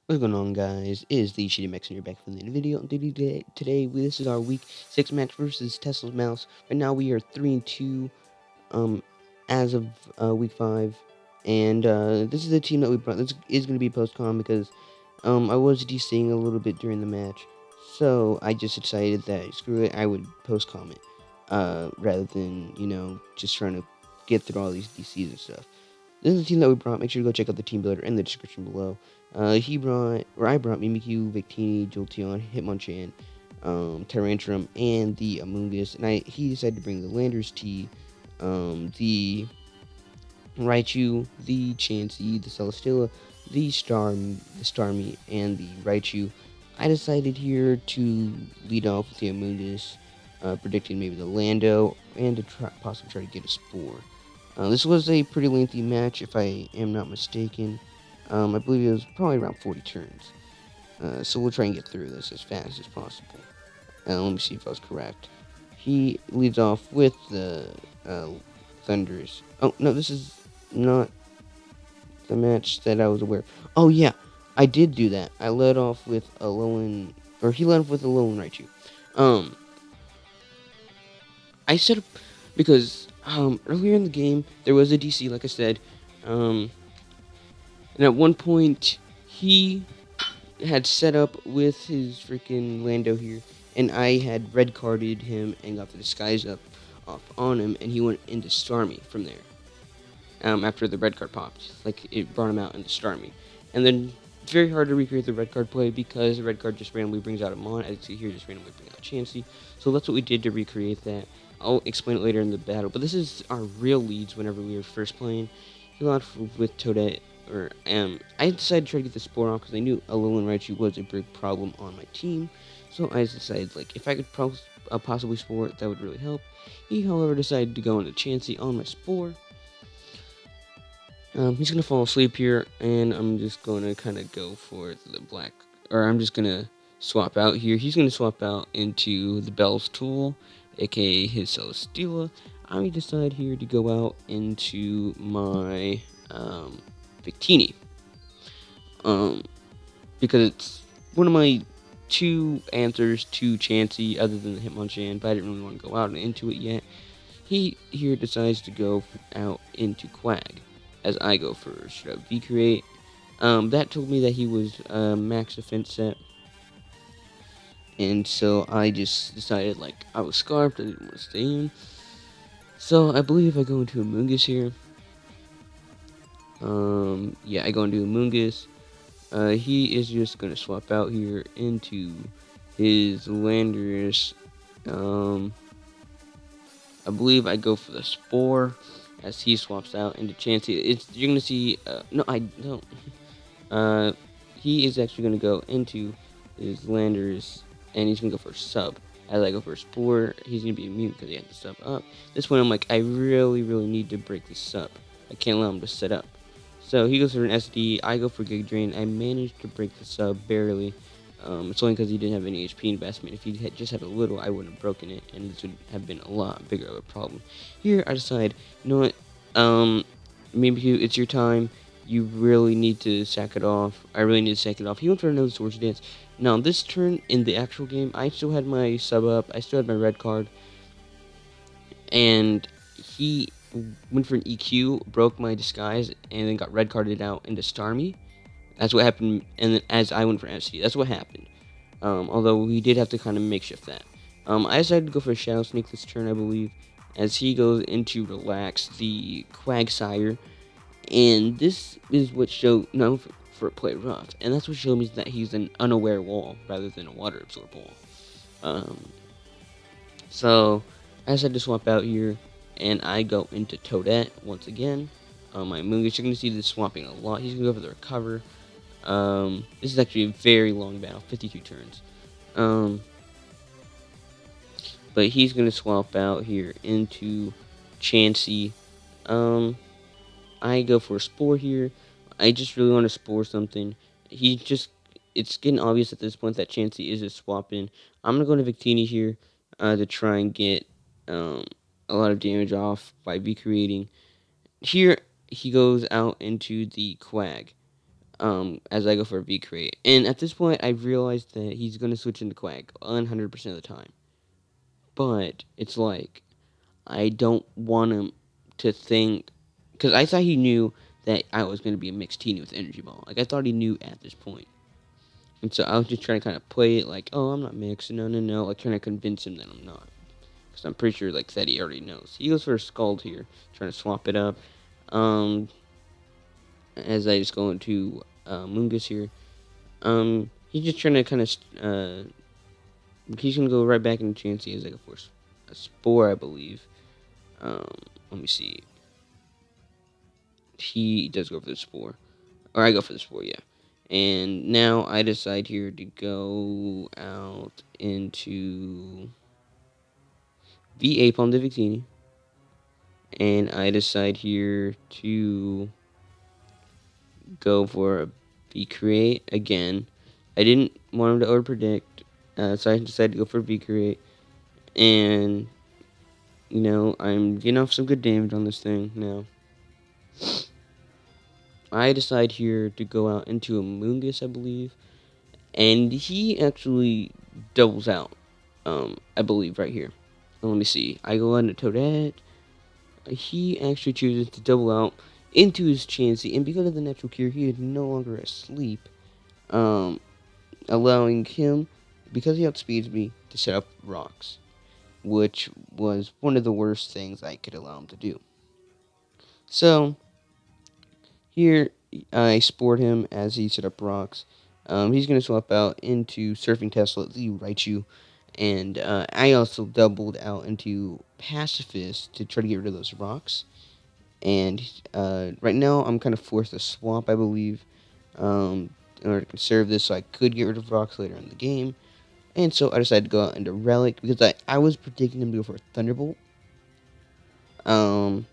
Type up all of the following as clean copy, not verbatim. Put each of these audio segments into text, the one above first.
What's going on, guys? It is the Shitty Max, and you're back from the video. Today, this is our week 6 match versus Tesla's Mouse. Right now, we are 3-2 as of week 5. And this is the team that we brought. This is going to be post-com because I was DCing a little bit during the match. So I just decided that, screw it, I would post-com it rather than, just trying to get through all these DCs and stuff. This is the team that we brought. Make sure to go check out the team builder in the description below. I brought Mimikyu, Victini, Jolteon, Hitmonchan, Tyrantrum, and the Amoonguss. And he decided to bring the Landers T, the Raichu, the Chansey, the Celesteela, the Starmie, and the Raichu. I decided here to lead off with the Amoonguss, predicting maybe the Lando, and to possibly try to get a Spore. This was a pretty lengthy match, if I am not mistaken. I believe it was probably around 40 turns. So we'll try and get through this as fast as possible. Let me see if I was correct. He leads off with the Thunders. Oh, no, this is not the match that I was aware of. Oh, yeah, I did do that. I led off with a Alolan, or he led off with a Alolan Raichu. Um, I said, because earlier in the game, there was a DC, like I said. And at one point, he had set up with his freaking Lando here, and I had red carded him and got the disguise up off on him, and he went into Starmie from there. After the red card popped, like it brought him out into Starmie, and then it's very hard to recreate the red card play because the red card just randomly brings out a Mon. As you see here, just randomly brings out Chansey. So that's what we did to recreate that. I'll explain it later in the battle, but this is our real leads whenever we were first playing. He launched with Toadette, I decided to try to get the Spore off because I knew Alolan Raichu was a big problem on my team. So I decided, like, if I could possibly Spore it, that would really help. He, however, decided to go into Chansey on my Spore. He's going to fall asleep here, and I'm just going to kind of go for the black, or I'm just going to swap out here. He's going to swap out into the Bell's Tool, aka his Celesteela. I decide here to go out into my Victini, because it's one of my two answers to Chansey other than the Hitmonchan, but I didn't really want to go out and into it yet. He here decides to go out into Quag, as I go first. Should I V-create? That told me that he was max defense set, and so I just decided, like, I was scarfed, I didn't want to stay in. So I believe I go into Amoonguss here. Yeah, I go into Amoonguss. He is just going to swap out here into his Landers. I believe I go for the Spore as he swaps out into Chansey. You're going to see, no, I don't. He is actually going to go into his Landers, and he's going to go for a sub. As I go for a Spore, he's going to be immune because he had the sub up. This one, I'm like, I really, really need to break this sub. I can't allow him to set up. So he goes for an SD, I go for Gig Drain. I managed to break the sub barely. It's only because he didn't have any HP investment. If he had just had a little, I wouldn't have broken it, and this would have been a lot bigger of a problem. Here, I decide, you know what, maybe it's your time. You really need to sack it off. I really need to sack it off. He went for another Swords Dance. Now, this turn in the actual game, I still had my sub up. I still had my red card. And he went for an EQ, broke my disguise, and then got red carded out into Starmie. That's what happened, and then as I went for SD, that's what happened. Although we did have to kind of makeshift that. I decided to go for a Shadow Sneak this turn, I believe, as he goes into Relax the Quagsire, and this is what showed for a play rough, and that's what showed me that he's an unaware wall rather than a water absorb wall. So I decided to swap out here, and I go into Toadette once again. My Moongus, you're going to see this swapping a lot. He's going to go for the Recover. This is actually a very long battle, 52 turns. But he's going to swap out here into Chansey. I go for a Spore here. I just really want to Spore something. It's getting obvious at this point that Chansey is a swap in. I'm going to go to Victini here to try and get a lot of damage off by V-creating. Here, he goes out into the Quag. as I go for a V create. And at this point, I realized that he's going to switch into Quag 100% of the time. But it's like, I don't want him to think, because I thought he knew that I was going to be a mixed teenie with Energy Ball. Like, I thought he knew at this point. And so I was just trying to kind of play it like, oh, I'm not mixed, no, like trying to convince him that I'm not. Because I'm pretty sure, like, that he already knows. He goes for a Scald here, trying to swap it up. As I just go into Mungus here. He's just trying to kind of, he's going to go right back into Chansey as I go for a Spore, I believe. Let me see. He does go for the Spore. Or I go for the Spore, yeah. And now I decide here to go out into the Aipoms de Victini. And I decide here to go for a V create again. I didn't want him to over predict, so I decided to go for a V create. And, you know, I'm getting off some good damage on this thing now. I decide here to go out into a Mungus, I believe. And he actually doubles out, I believe, right here. Let me see. I go on to Toadette. He actually chooses to double out into his Chansey, and because of the natural cure, he is no longer asleep, allowing him, because he outspeeds me, to set up rocks, which was one of the worst things I could allow him to do. So, here, I spored him as he set up rocks. He's going to swap out into Surfing Tesla, the Raichu, and I also doubled out into Pacifist to try to get rid of those rocks. And right now, I'm kind of forced to swap, I believe, in order to conserve this so I could get rid of rocks later in the game. And so I decided to go out into Relic because I was predicting him to go for a Thunderbolt. But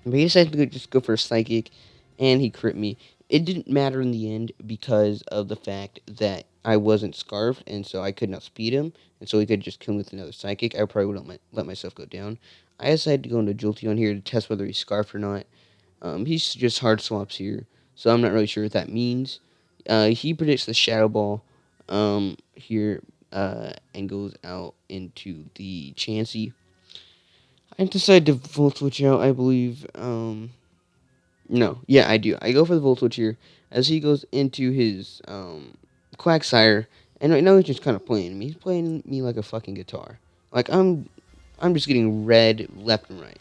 he decided to just go for a Psychic, and he crit me. It didn't matter in the end because of the fact that I wasn't Scarfed, and so I could not speed him, and so he could just kill me with another Psychic. I probably wouldn't let myself go down. I decided to go into Jolteon here to test whether he's Scarfed or not. He's just hard swaps here, so I'm not really sure what that means. He predicts the Shadow Ball here and goes out into the Chansey. I decided to Volt Switch out, I believe. No, yeah, I do. I go for the Volt Switch here as he goes into his Quagsire, and right now he's just kind of playing me. He's playing me like a fucking guitar. Like I'm just getting red left and right.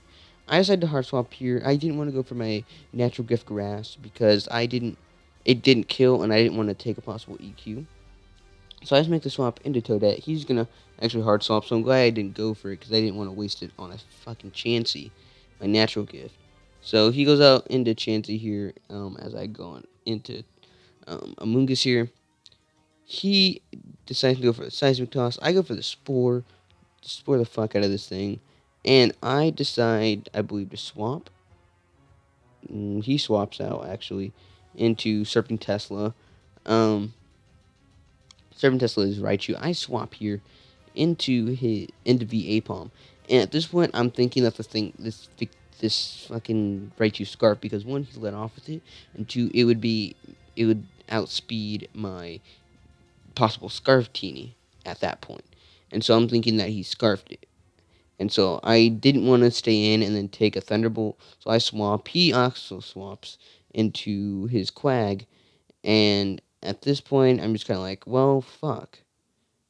I decided to hard swap here. I didn't want to go for my natural gift grass because it didn't kill, and I didn't want to take a possible EQ. So I just make the swap into Toadette. He's gonna actually hard swap, so I'm glad I didn't go for it because I didn't want to waste it on a fucking Chansey, my natural gift. So he goes out into Chansey here as I go on into Amoonguss here. He decides to go for the Seismic Toss. I go for the Spore the fuck out of this thing. And I decide, I believe, to swap. He swaps out, actually, into Serpent Tesla. Serpent Tesla is Raichu. I swap here into the Aipoms. And at this point, I'm thinking that this fucking Raichu Scarf, because one, he let off with it, and two, it would outspeed my possible Scarf Teeny at that point. And so I'm thinking that he Scarfed it. And so I didn't want to stay in and then take a Thunderbolt. So I swap. He also swaps into his Quag. And at this point, I'm just kind of like, well, fuck.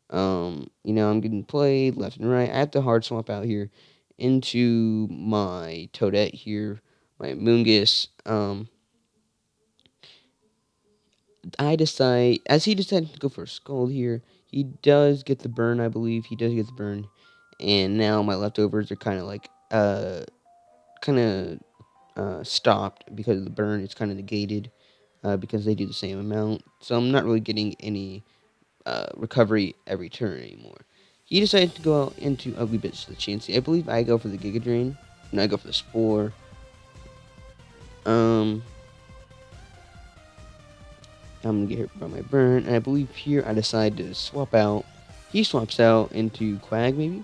I'm getting played left and right. I have to hard swap out here into my Toadette here, my Moongus. As he decided to go for a Scald here, he does get the burn, I believe. He does get the burn. And now my leftovers are kind of like, stopped because of the burn. It's kind of negated because they do the same amount. So I'm not really getting any recovery every turn anymore. He decided to go out into Ugly Bits to the Chansey. I believe I go for the Giga Drain, and I go for the Spore. I'm gonna get hit by my burn, and I believe here I decide to swap out. He swaps out into Quag, maybe?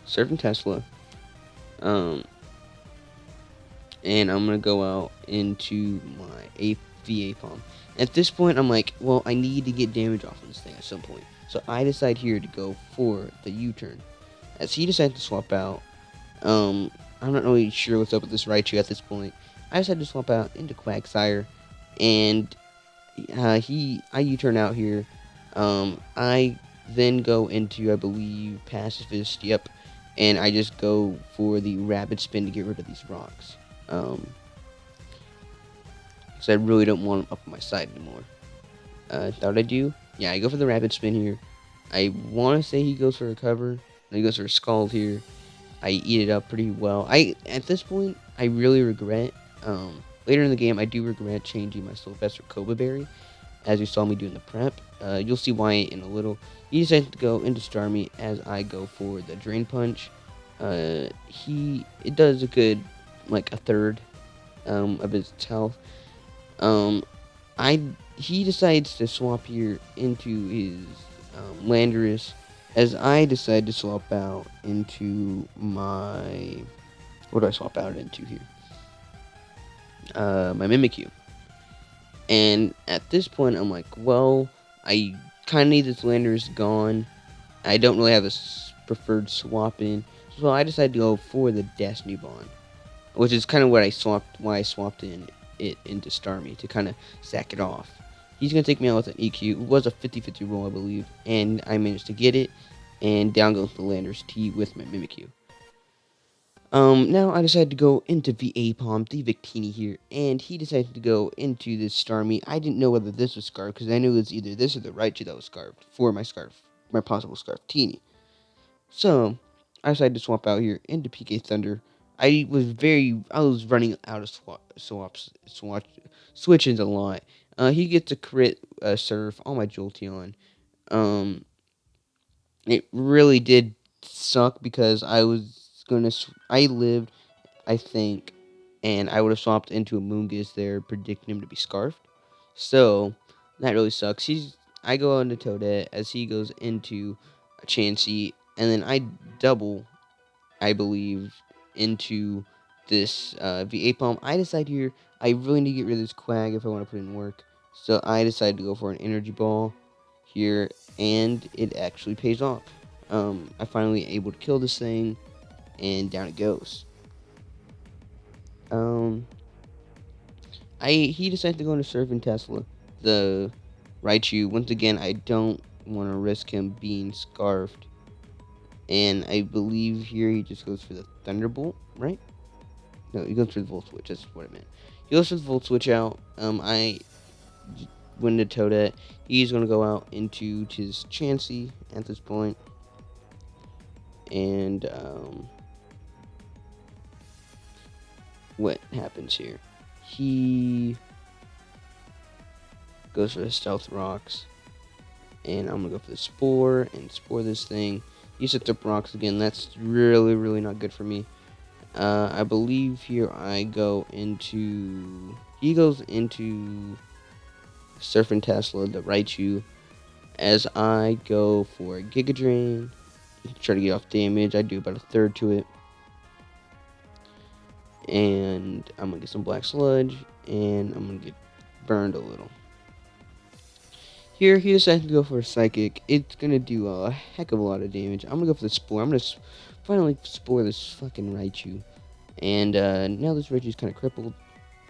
Surfing Tesla. And I'm gonna go out into my Aipoms. At this point, I'm like, well, I need to get damage off of this thing at some point. So I decide here to go for the U-turn. As he decides to swap out, I'm not really sure what's up with this Raichu at this point. I decided to swap out into Quagsire, and I U-turn out here. I then go into, I believe, Pacifist, yep, and I just go for the Rapid Spin to get rid of these rocks. Because I really don't want them up on my side anymore. Thought I do? Yeah, I go for the Rapid Spin here. I want to say he goes for a cover. He goes for a Scald here. I eat it up pretty well. At this point, I really regret, later in the game, I do regret changing my Sylvester Koba Berry, as you saw me do in the prep. You'll see why in a little. He decided to go into Starmie as I go for the Drain Punch. It does a good, like a third, of his health. He decides to swap here into his Landorus, as I decide to swap out into my. What do I swap out into here? My Mimikyu. And at this point, I'm like, well, I kind of need this Landorus gone. I don't really have a preferred swap in, so I decided to go for the Destiny Bond, which is kind of what why I swapped in it into Starmie to kind of sack it off. He's going to take me out with an EQ. It was a 50-50 roll, I believe, and I managed to get it, and down goes the Landorus T with my Mimikyu. Now I decided to go into the Aipoms, the Victini here, and he decided to go into this Starmie. I didn't know whether this was Scarf, because I knew it was either this or the Raichu that was Scarfed for my possible Scarftini. So, I decided to swap out here into PK Thunder. I was running out of switches a lot. He gets a crit Surf on my Jolteon. It really did suck because I lived, I think, and I would have swapped into a Moongus there, predicting him to be Scarfed. So, that really sucks. I go into Toadette as he goes into a Chansey, and then I double, I believe, into this Aipoms. I decide here I really need to get rid of this Quag if I want to put in work. So I decided to go for an Energy Ball here, and it actually pays off. I finally able to kill this thing, and down it goes. He decided to go into Surfing Tesla. The Raichu, once again, I don't want to risk him being Scarfed. And I believe here he just goes for the Thunderbolt, right? No, he goes for the Volt Switch. That's what I meant. He goes for the Volt Switch out. I win the Toadette. He's going to go out into his Chansey at this point. And what happens here? He goes for the Stealth Rocks. And I'm going to go for the Spore and Spore this thing. He sets up rocks again. That's really, really not good for me. I believe here I go into. He goes into Surfing Tesla, the Raichu, as I go for Giga Drain. Try to get off damage. I do about a third to it. And I'm going to get some Black Sludge, and I'm going to get burned a little. Here, he decides to go for a Psychic. It's going to do a heck of a lot of damage. I'm going to go for the Spore. I'm going to finally Spore this fucking Raichu. And now this Raichu's kind of crippled.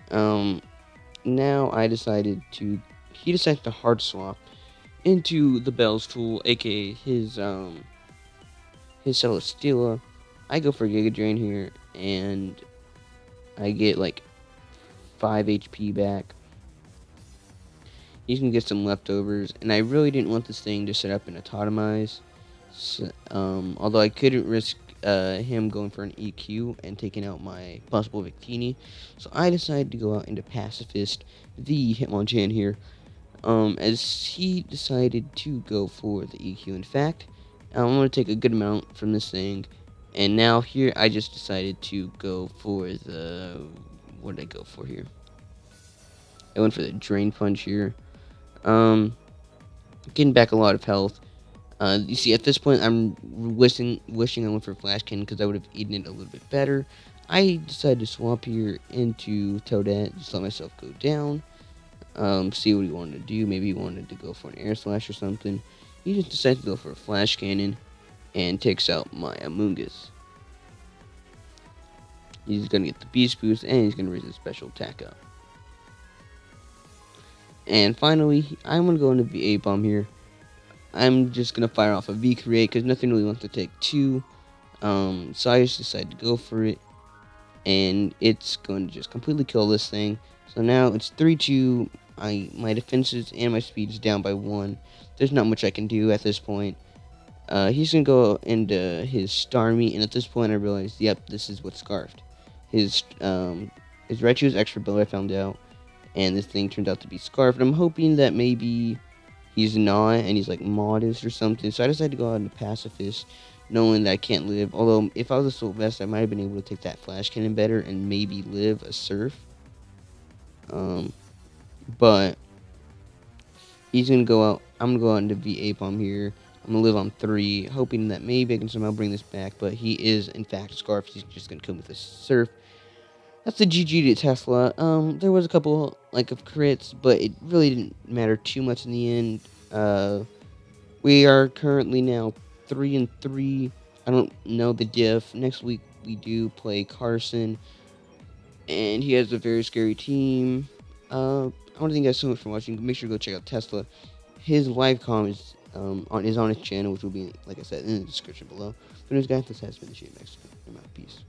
Now I decided to... He decided to hard swap into the Bell's Tool, aka his Celesteela. I go for Giga Drain here, and I get like 5 HP back. You can get some leftovers, and I really didn't want this thing to set up and autotomize. So, although I couldn't risk him going for an EQ and taking out my possible Victini, so I decided to go out into Pacifist, the Hitmonchan here, as he decided to go for the EQ. In fact, I'm going to take a good amount from this thing, and now here I just decided to go for the... What did I go for here? I went for the Drain Punch here. Getting back a lot of health. You see, at this point, I'm wishing I went for Flashkin because I would have eaten it a little bit better. I decided to swap here into Toadette, just let myself go down. see what he wanted to do. Maybe he wanted to go for an air slash or something. He just decided to go for a flash cannon and takes out my Amoongus. He's gonna get the beast boost and he's gonna raise his special attack up. And finally, I'm gonna go into the Aipom here. I'm just gonna fire off a V create because nothing really wants to take two. So I just decided to go for it, and it's going to just completely kill this thing. So now it's 3-2. My defenses and my speed is down by 1. There's not much I can do at this point. He's gonna go into his Starmie, and at this point I realized, yep, this is what's scarfed. His Raichu is extra build, I found out, and this thing turned out to be scarfed. I'm hoping that maybe he's not, and he's like modest or something. So I decided to go out into Pacifist, knowing that I can't live. Although if I was a Sylvester, I might have been able to take that Flash Cannon better and maybe live a Surf. But he's gonna go out. I'm gonna go out into V Aipom here. I'm gonna live on 3, hoping that maybe I can somehow bring this back. But he is in fact a Scarf. He's just gonna come with a Surf. That's the GG to Tesla. There was a couple of crits, but it really didn't matter too much in the end. We are currently now 3-3. I don't know the diff. Next week we do play Carson, and he has a very scary team. I want to thank you guys so much for watching. Make sure to go check out Tesla. His live com is on his channel, which will be, like I said, in the description below. But anyways, guys, this has been the Shady Mexican. I'm out. Peace.